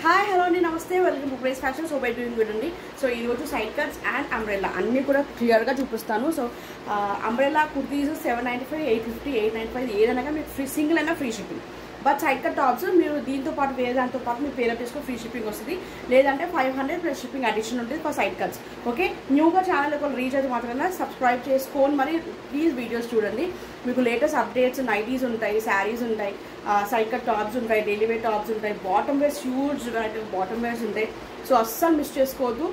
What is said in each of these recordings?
Hi hello అండి, నమస్తే, welcome to price fashion. So by doing good అండి. So ఈరోజు సైడ్ కట్స్ అండ్ అంబ్రెల్లా అన్నీ కూడా క్లియర్గా చూపిస్తాను. సో అంబ్రెల్లా కుర్తీస్ 795, 850, 895 ఏదైనా మీకు ఫ్రీ, సింగిల్ అయినా free shipping. But side cut tops మీరు దీంతో పాటు వేరే దాంతో పాటు మీరు పేరప్ చేసుకుని ఫ్రీ షిప్పింగ్ వస్తుంది. లేదంటే 500 ప్లస్ షిప్పింగ్ అడిషన్ ఉంటుంది ఫర్ సైడ్ కట్స్. ఓకే, న్యూగా ఛానల్ ఒక రీచ్ అయితే మాత్రమే సబ్స్క్రైబ్ చేసుకొని మరి ప్లీజ్ వీడియోస్ చూడండి. మీకు లేటెస్ట్ అప్డేట్స్, నైటీస్ ఉంటాయి, శారీస్ ఉంటాయి, సైడ్ కట్ టాప్స్ ఉంటాయి, డైలీ వేర్ టాప్స్ ఉంటాయి, bottom wears huge bottom wears ఉంటాయి. సో అస్సలు మిస్ చేసుకోవద్దు.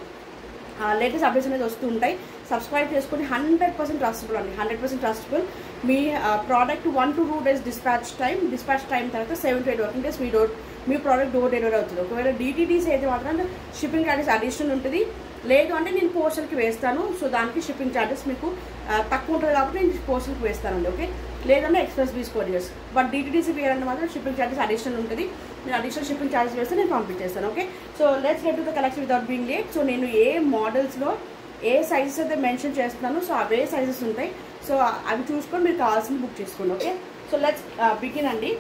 లేటెస్ట్ అప్డేట్స్ అనేది వస్తూ ఉంటాయి. సబ్స్క్రైబ్ చేసుకొని 100% ట్రస్టబుల్ అండి, 100% ట్రస్టబుల్. మీ product 1 to 2 days dispatch time తర్వాత 7 to 8 వర్కింగ్ డేస్ మీ ప్రోడక్ట్ డోర్ డెలివరీ అవుతుంది. ఒకవేళ DTDC అయితే మాత్రం షిప్పింగ్ ఛార్జెస్ అడిషనల్ ఉంటుంది. లేదు అంటే నేను పోస్టల్కి వేస్తాను. సో దానికి షిప్పింగ్ ఛార్జెస్ మీకు తక్కువ ఉంటుంది కాబట్టి నేను పోస్టల్కి వేస్తానండి. ఓకే, లేదంటే ఎక్స్ప్రెస్ బీస్ కొరియర్స్. బట్ DTDC వేయాలంటే మాత్రం షిప్పింగ్ ఛార్జెస్ అడిషనల్ ఉంటుంది. నేను అడిషనల్ షిప్పింగ్ ఛార్జెస్ వేస్తే నేను పంపించేస్తాను. Okay, so let's get to the collection without being late. So నేను ఏ మోడల్స్లో ఏ సైజెస్ అయితే మెన్షన్ చేస్తున్నాను, సో అవే సైజెస్ ఉంటాయి. సో అవి చూసుకొని మీరు కావాల్సింది బుక్ చేసుకోండి. ఓకే, సో లెట్స్ బిగిన్ అండి.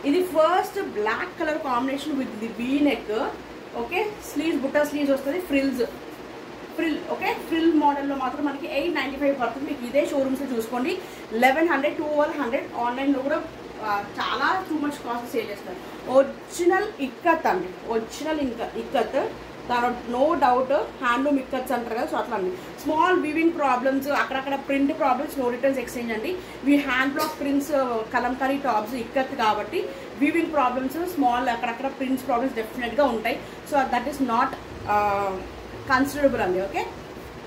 ఇది first black colour combination with the V neck. Okay, sleeves బుట్టా స్లీవ్స్ వస్తుంది, ఫ్రిల్. ఓకే, ఫ్రిల్ మోడల్లో మాత్రం మనకి 895 పడుతుంది. మీకు ఇదే షోరూమ్స్లో చూసుకోండి 1100, 1200. ఆన్లైన్లో కూడా చాలా టూ మచ్ కాస్ట్ సేల్ చేస్తారు. ఒరిజినల్ ఇక్కత్ అండి, ఒరిజినల్ ఇక్కత్, దాని నో డౌట్. హ్యాండ్లూమ్ ఇక్కత్స్ అంటారు కదా, సో అట్లా అండి. స్మాల్ వీవింగ్ ప్రాబ్లమ్స్, అక్కడక్కడ print problems, no returns exchange అండి. Hand block prints, kalamkari tops ikat కాబట్టి వీవింగ్ ప్రాబ్లమ్స్, స్మాల్ అక్కడక్కడ ప్రింట్స్ ప్రాబ్లమ్స్ డెఫినెట్గా ఉంటాయి. So that is not considerable అండి. ఓకే,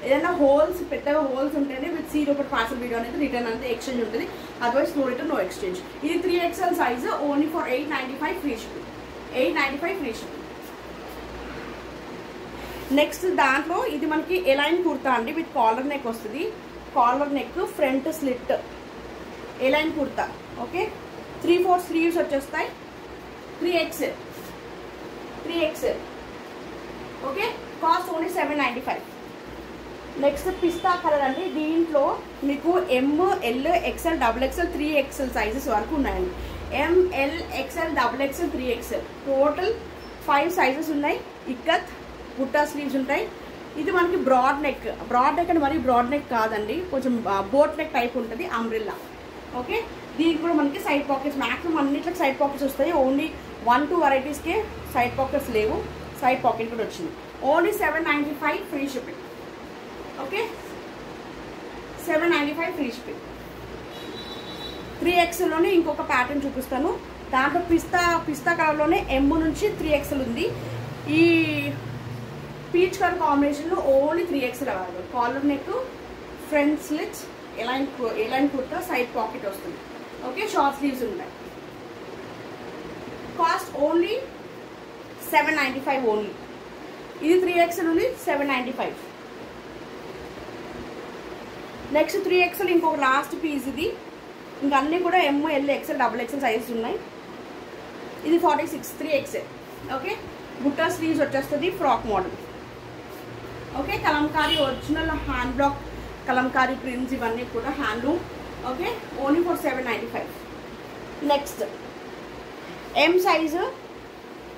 ఏదైనా హోల్స్, పెద్దగా హోల్స్ ఉంటేనే విత్ సీ రూపర్ పార్సల్ వీడియో అనేది రిటర్న్ అనేది ఎక్స్చేంజ్ ఉంటుంది. Otherwise no return, no exchange. ఇది 3XL size, only for 895 free shipping. 895 free shipping. Next దాంట్లో ఇది మనకి ఎలైన్ కుర్తా అండి, విత్ కాలర్ నెక్ వస్తుంది. Collar neck, front slit, A line kurta. Okay, 3/4 sleeves వచ్చేస్తాయి. 3XL. Okay, cost only 795. Next పిస్తా colour అండి. దీంట్లో మీకు ML, XL, XXL, 3XL sizes వరకు ఉన్నాయండి. ML, XL, XXL, 3XL total 5 sizes ఉన్నాయి. ఇక్కత్ బుట్టా స్లీవ్స్ ఉంటాయి. ఇది మనకి బ్రాడ్ నెక్ అంటే మరి బ్రాడ్ నెక్ కాదండి, కొంచెం బోట్ నెక్ టైప్ ఉంటుంది, అంబ్రెల్లా. ఓకే, దీనికి కూడా మనకి సైడ్ పాకెట్స్, మ్యాక్సిమం అన్నిట్లకి సైడ్ పాకెట్స్ వస్తాయి. ఓన్లీ 1-2 వెరైటీస్కే సైడ్ పాకెట్స్ లేవు, సైడ్ పాకెట్ కూడా వచ్చింది. Only 795 free shipping. Okay, 795 free shipping. 3XLలోనే ఇంకొక ప్యాటర్న్ చూపిస్తాను. దాంట్లో పిస్తా కలర్లోనే M నుంచి 3XL ఉంది. ఈ పీచ్ కలర్ కాంబినేషన్లో only 3XL available. Collar neck, front slits, A line kurta, side pocket వస్తుంది. ఓకే, షార్ట్ స్లీవ్స్ ఉంటాయి. Cost only 795 only. ఇది 3XL ఉంది, 795. నెక్స్ట్ 3XL ఇంకొక లాస్ట్ పీస్. ఇది ఇంకా అన్నీ కూడా ML, XL, XXL సైజెస్ ఉన్నాయి. ఇది 46, 3XL. ఓకే, బుట్టా స్లీవ్స్ వచ్చేస్తుంది, frock model. Okay, kalamkari original hand block kalamkari prints, ఇవన్నీ కూడా handloom. Okay, only for 795. Next M size,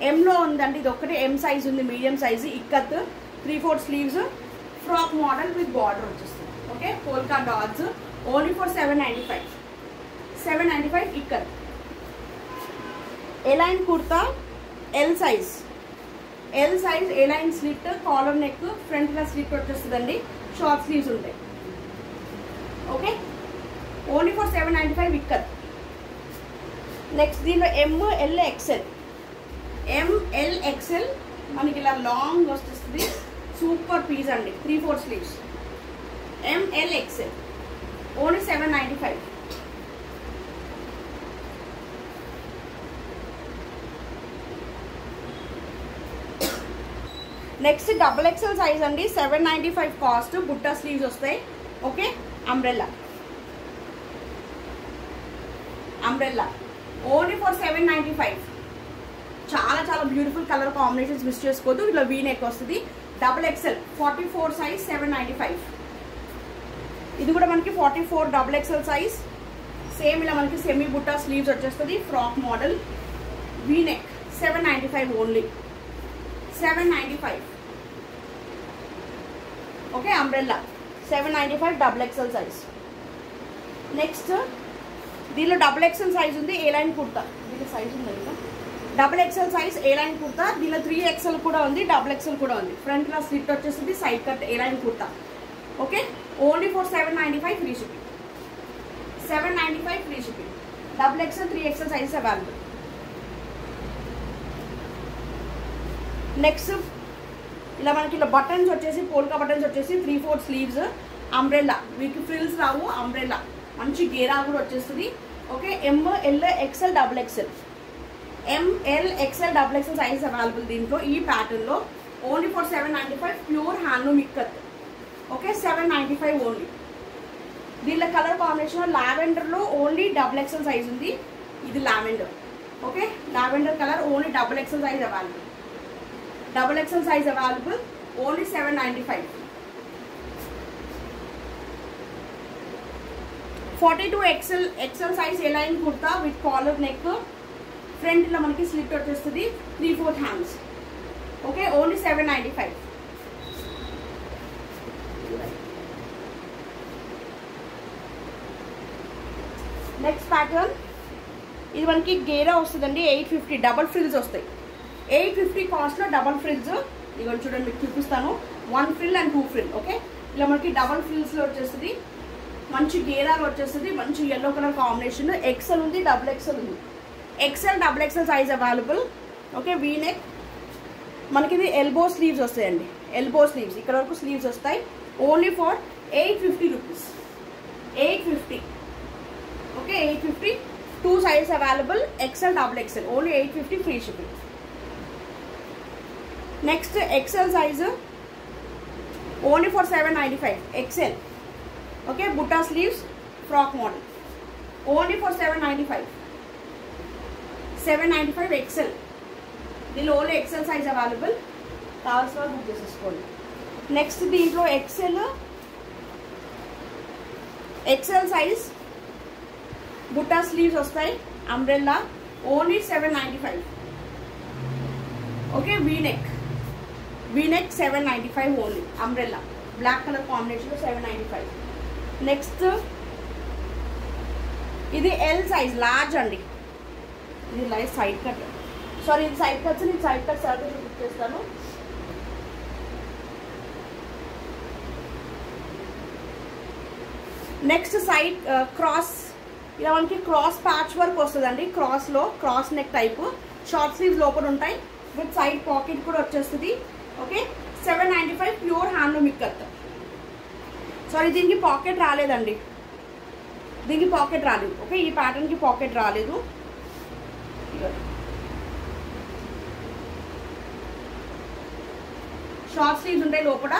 ఎంలో ఉందండి. ఇది ఒక్కటే M సైజ్ ఉంది, medium size ikat, 3/4 sleeves, frock model with border వచ్చేస్తుంది. Okay, polka dots, only for 795. 795 ikat. A line kurta, L size, A line slit, collar neck, front లా slit వచ్చేస్తుందండి, షార్ట్ స్లీవ్స్ ఉంటాయి. Okay, only for 795 ikat. Next దీనిలో ML, XL మనకి ఇలా long వస్తుంది, super piece అండి, 3/4 sleeves. ML, XL only 795. Next XXL size అండి, 795 cost. Butta sleeves వస్తాయి. Okay, umbrella only for 795. చాలా చాలా బ్యూటిఫుల్ కలర్ కాంబినేషన్స్ మిస్ చేసుకోవద్దు. ఇలా వీ నెక్ వస్తుంది, XXL 44 సైజ్, 795. ఇది కూడా మనకి 44 XXL సైజ్. సేమ్ ఇలా మనకి సెమీ బుట్టా స్లీవ్స్ వచ్చేస్తుంది, frock model, V neck, 795 795 only, 795. Okay umbrella 795 double XL size. Next దీనిలో డబుల్ ఎక్సెల్ సైజ్ ఉంది, ఏ లైన్ కుర్తా. దీని సైజ్ ఉంది కదా, double XL size A line kurta. దీనిలో 3XL కూడా ఉంది, డబుల్ ఎక్సెల్ కూడా ఉంది. ఫ్రంట్ లా స్లిట్ వచ్చేసింది, side cut A line kurta. Okay only for 795 free shipping, 795 free shipping. Double XL 3XL sizes available. Next ఇలా మనకి ఇలా బటన్స్ వచ్చేసి పోల్కా బటన్స్ వచ్చేసి 3/4 స్లీవ్స్, అంబ్రెల్లా. మీకు ఫ్రిల్స్ రావు, అంబ్రెల్లా మంచి గేరా కూడా వచ్చేస్తుంది. Okay ML XL double XL, ML XL double XL size available దీంట్లో. ఈ ప్యాటర్న్లో only for 795 pure handloom ikat. Okay 795 only. దీనిలో కలర్ కాంబినేషన్ లావెండర్లో ఓన్లీ డబుల్ ఎక్సెల్ సైజ్ ఉంది. ఇది lavender. Okay lavender colour only double XL size available, double XL size available only 795. 42XL size A line kurta with collar neck, front లో మనకి slit వచ్చేస్తుంది, 3/4 hands. Okay only 795. Next pattern ఇది మనకి గేరా వస్తుందండి, 850 double frills వస్తాయి. 850 కాస్ట్లో డబల్ ఫ్రిల్స్. ఇదిగోండి చూడండి మీకు చూపిస్తాను, 1 ఫ్రిల్ అండ్ 2 ఫ్రిల్. ఓకే ఇలా మనకి డబల్ ఫ్రిల్స్లో వచ్చేస్తుంది, మంచి గేరాలు వచ్చేస్తుంది, మంచి ఎల్లో కలర్ కాంబినేషన్. ఎక్సెల్ ఉంది, డబుల్ ఎక్సెల్ ఉంది. XL double XL size available. Okay V neck మనకి ఇది ఎల్బో స్లీవ్స్ వస్తాయండి, ఎల్బో స్లీవ్స్ ఇక్కడ వరకు స్లీవ్స్ వస్తాయి. Only for 850 rupees, 850. Okay 850. 2 size available, XL double XL, only 850 free shipping. Next XL size only for 795 XL. Okay బుట్టా sleeves frock model only for 795, 795 XL. దీనిలో only XL size available, కావాల్సిన వాళ్ళు book చేసేసుకోండి. Next దీంట్లో XL size బుట్టా sleeves వస్తాయి, umbrella only 795. Okay V neck 795 only, umbrella black colour కాంబినేషన్లో 795. Next ఇది ఎల్ సైజ్ లార్జ్ అండి, ఇది లైట్ సైడ్ కట్, సారీ ఇది సైడ్ కట్స్, నేను సైడ్ కట్ సర్వే చూపిస్తాను. నెక్స్ట్ సైడ్ క్రాస్, ఇలా మనకి క్రాస్ ప్యాచ్ వర్క్ వస్తుందండి, క్రాస్లో cross neck type, short sleeves లోపల ఉంటాయి, విత్ సైడ్ పాకెట్ కూడా వచ్చేస్తుంది. Okay 795 pure handloom ikat. Sorry దీనికి పాకెట్ రాలేదండి, దీనికి పాకెట్ రాలేదు. ఓకే ఈ ప్యాటర్న్కి పాకెట్ రాలేదు. షార్ట్ స్లీవ్స్ ఉంటాయి లోపల,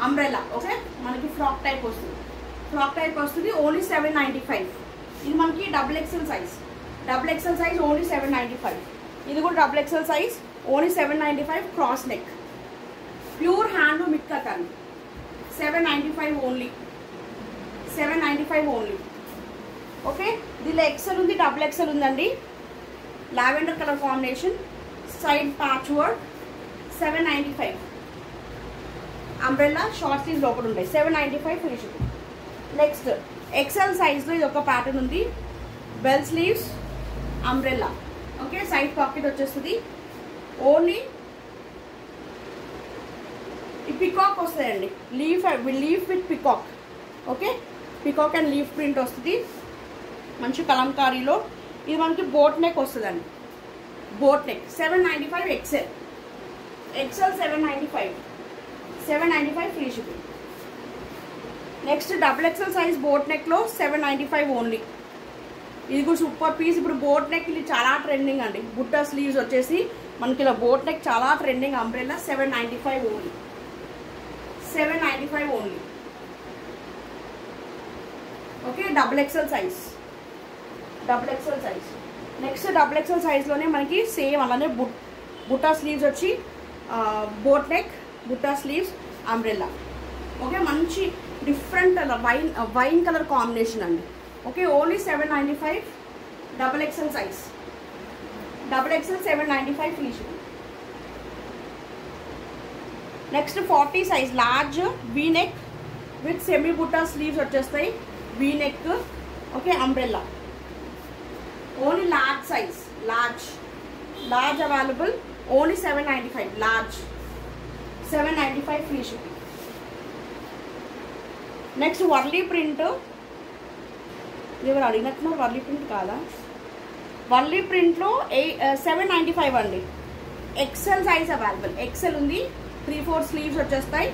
అంబ్రెల్లా. ఓకే మనకి ఫ్రాక్ టైప్ వస్తుంది, ఓన్లీ 795. ఇది మనకి డబుల్ ఎక్సెల్ సైజ్, ఓన్లీ 795. ఇది కూడా double XL size, only 795. Cross neck pure handloom ikat అండి, 795 ఓన్లీ, 795 ఓన్లీ. ఓకే దీనిలో ఎక్సెల్ ఉంది, డబుల్ ఎక్సెల్ ఉందండి, lavender colour combination, side patch work, 795. Umbrella short sleeves లోపల ఉంటాయి, 795 ఫ్రీ షిప్పింగ్. నెక్స్ట్ ఎక్సెల్ సైజ్లో ఇది ఒక ప్యాటర్న్ ఉంది, bell sleeves, umbrella. Okay side pocket వచ్చేస్తుంది, ఓన్లీ ఈ పికాక్ వస్తాయండి, leaf with peacock. Okay peacock and leaf print వస్తుంది, మంచి కలంకారీలో. ఇది మనకి బోట్ నెక్ వస్తుందండి, boat neck 795 XL 795 free shipping. Next double XL size boat నెక్లో 795 ఓన్లీ. ఇది కూడా సూపర్ పీస్. ఇప్పుడు బోట్ నెక్ ఇది చాలా ట్రెండింగ్ అండి, బుట్టా స్లీవ్స్ వచ్చేసి మనకి ఇలా బోట్ నెక్ చాలా trending. Umbrella 795 only, 795 only. Okay double XL size. Next double XL సైజ్లోనే మనకి సేమ్ అలానే బుట్టా స్లీవ్స్ వచ్చి బోట్ నెక్, బుట్టా స్లీవ్స్, అంబ్రెల్లా. ఓకే మంచి డిఫరెంట్ వైన్ కలర్ కాంబినేషన్ అండి. Okay only 795 double XL size, XXL 795 free shipping. Next 40 size large V-neck with semi butta sleeves వచ్చేస్తాయి. V-neck, okay, umbrella. Only large size, large available. Only 795, large 795 free shipping. Next Varli print. ఎవరు అడిగినట్టున్నారు Warli print కాదా? వర్లీ ప్రింట్లో 795 అండి. XL size available. XL ఉంది. 3/4 sleeves వచ్చేస్తాయి.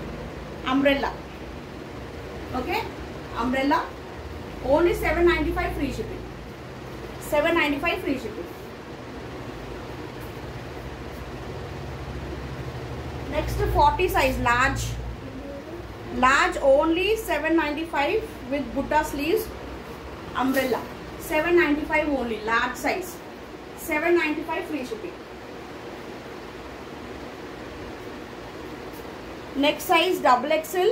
Umbrella, okay, umbrella. Only 795 free shipping. 795 free shipping. Next 40 size large only 795 with బుట్టా sleeves. Umbrella 795 only, large size 795 free shipping. Next size XXL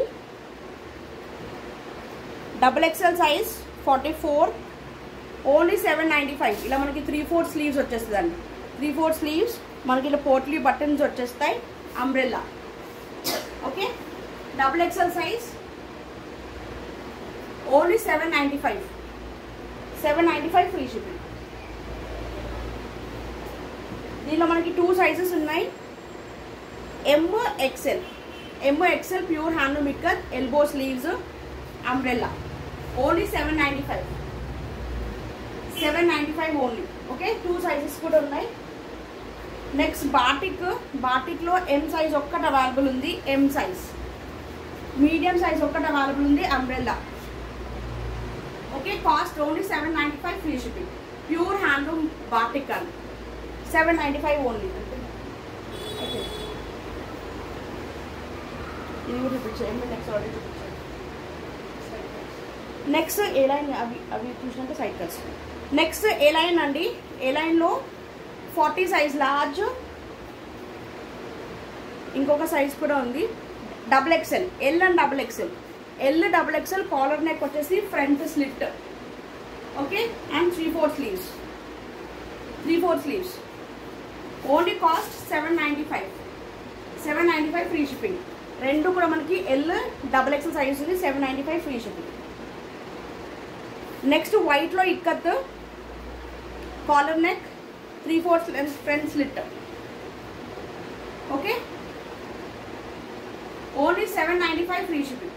size 44 only 795. ఇలా మనకి 3/4 sleeves వచ్చేస్తుందండి. 3/4 sleeves మనకి ఇలా potli buttons వచ్చేస్తాయి. Umbrella, okay. XXL size only 795. 795 free shipping. దీనిలో మనకి 2 sizes ఉన్నాయి. MXL pure handloom ikat, elbow sleeves, umbrella. Only 795. 795 only, okay. 2 sizes కూడా ఉన్నాయి. నెక్స్ట్ బాటిక్లో M సైజ్ ఒక్కటి అవైలబుల్ ఉంది. M సైజ్, మీడియం సైజ్ ఒక్కటి అవైలబుల్ ఉంది. Umbrella, okay. Cost only 795 free shipping. Pure handloom batik అని 795 ఓన్లీ. ఇది కూడా చూపించేయండి. నెక్స్ట్ ఆర్డర్ చూపించండి. నెక్స్ట్ ఏ లైన్, అవి చూసినాక సైడ్ కట్స్. నెక్స్ట్ ఏ లైన్ అండి. ఏ లైన్లో 40 సైజ్ లార్జ్, ఇంకొక సైజ్ కూడా ఉంది. XXL, L and XXL. XXL collar neck వచ్చేసి front slit, okay, and 3/4 sleeves. 3/4 sleeves. Only cost 795. 795 free shipping. రెండు కూడా మనకి XXL సైజ్ ఉంది. 795 ఫ్రీ షిప్పింగ్. నెక్స్ట్ వైట్లో ikat, collar neck, 3/4 front slit, okay. Only 795 free shipping.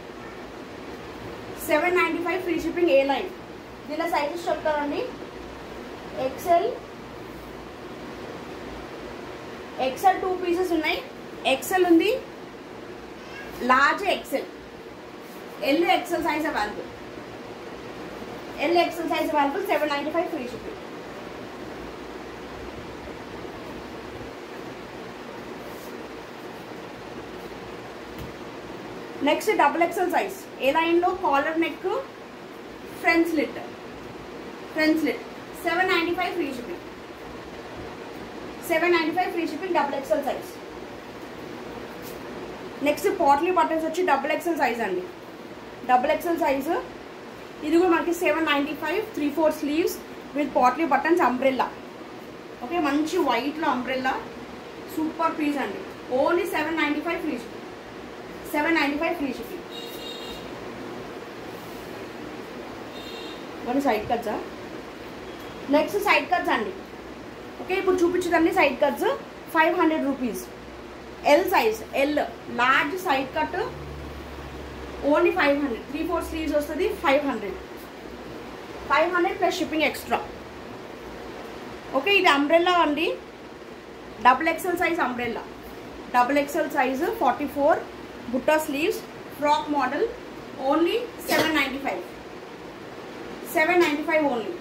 795 free shipping. A line. దీనిలో sizes చెప్తారండి. XL 2 pieces ఉన్నాయి. XL ఉంది, large XL, XL size available. XL size available. 795 free shipping. Next XXL size. A లైన్లో collar neck, front slit 795 free shipping. 795 free shipping. XXL size. Next potli buttons వచ్చి XXL size అండి. XXL size. ఇది కూడా మనకి 795. 3/4 sleeves with potli buttons, umbrella, okay. మంచి వైట్లో umbrella, super piece అండి. Only 795 free shipping. 795 free shipping. మన సైడ్ కట్సా. నెక్స్ట్ సైడ్ కట్స్ అండి, ఓకే. ఇప్పుడు చూపించదండి side cuts. 500 rupees. L size, large side cut only 500. 3/4 sleeves వస్తుంది. 500 ప్లస్ షిప్పింగ్ ఎక్స్ట్రా, ఓకే. ఇది అంబ్రెల్లా అండి. XXL size umbrella. XXL size 44 బుట్టా sleeves, frock model. Only 795. 795 only.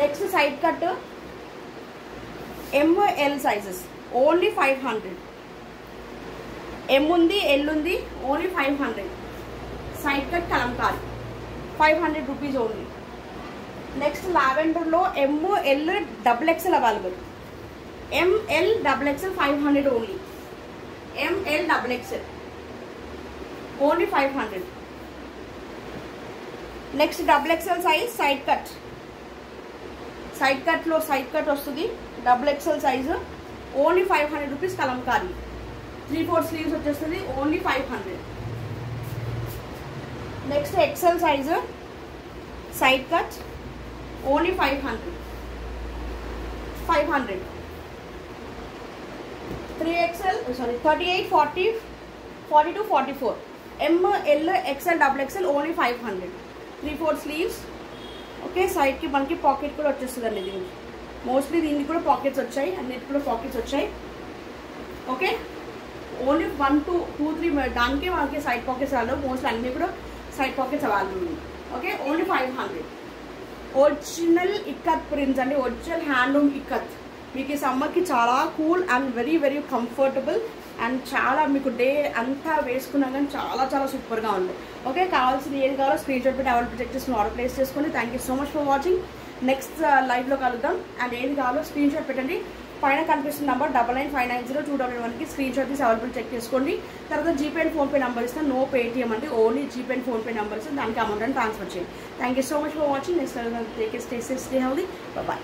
Next side cut ML sizes only 500. M ఉంది, L ఉంది, ఓన్లీ 500. Side cut Kalamkari 500 rupees only. Next లావెండర్లో ML XXL available. ML XXL 500 only. ML XXL only 500. Next XXL size side cut side cut వస్తుంది, double XL size, only 500 rupees Kalamkari. 3/4 sleeves వచ్చేస్తుంది, only 500. Next XL size side cut, only 500. 3XL 38, 40, 42, 44. M, L, XL, double XL, only 500. 3/4 sleeves. Okay, సైడ్కి మనకి pocket కూడా వచ్చేస్తుందండి దీనికి. Mostly దీనికి కూడా pockets వచ్చాయి, అన్నిటికి కూడా పాకెట్స్ వచ్చాయి. ఓకే, ఓన్లీ 1, 2, 3 దానికి మనకి సైడ్ పాకెట్స్ రాలేదు. మోస్ట్లీ అన్నీ కూడా సైడ్ పాకెట్స్ అవైలబుల్ ఉంది. Okay, only 500. Original ikat prints అండి, ఒరిజినల్ హ్యాండ్లూమ్ ఇక్కత్. మీకు ఈ సమ్మర్కి చాలా cool and very very comfortable and చాలా మీకు డే అంతా వేసుకున్నా కానీ చాలా చాలా సూపర్గా ఉంది. ఓకే, కావాల్సింది ఏది కావాలో స్క్రీన్ షాట్ పెట్టి అవైలబుల్ చెక్ చేసుకుని ఆర్డర్ ప్లేస్ చేసుకోండి. Thank you so much for watching. Next లైవ్లో కలుద్దాం. అండ్ ఏది కావాలో స్క్రీన్ షాట్ పెట్టండి. పైన కనిపిస్తున్న నెంబర్ 99590211కి స్క్రీన్ షాట్ తీసి అవైలబుల్ చెక్ చేసుకోండి. తర్వాత జీపే అండ్ ఫోన్పే నెంబర్ ఇస్తాను, నో పేటిఎం అండి, only GPay and PhonePe number ఇస్తాను, దానికి అమౌంట్ అని ట్రాన్స్ఫర్ చేయండి. Thank you so much for watching. Next take stay safe, stay healthy, bye.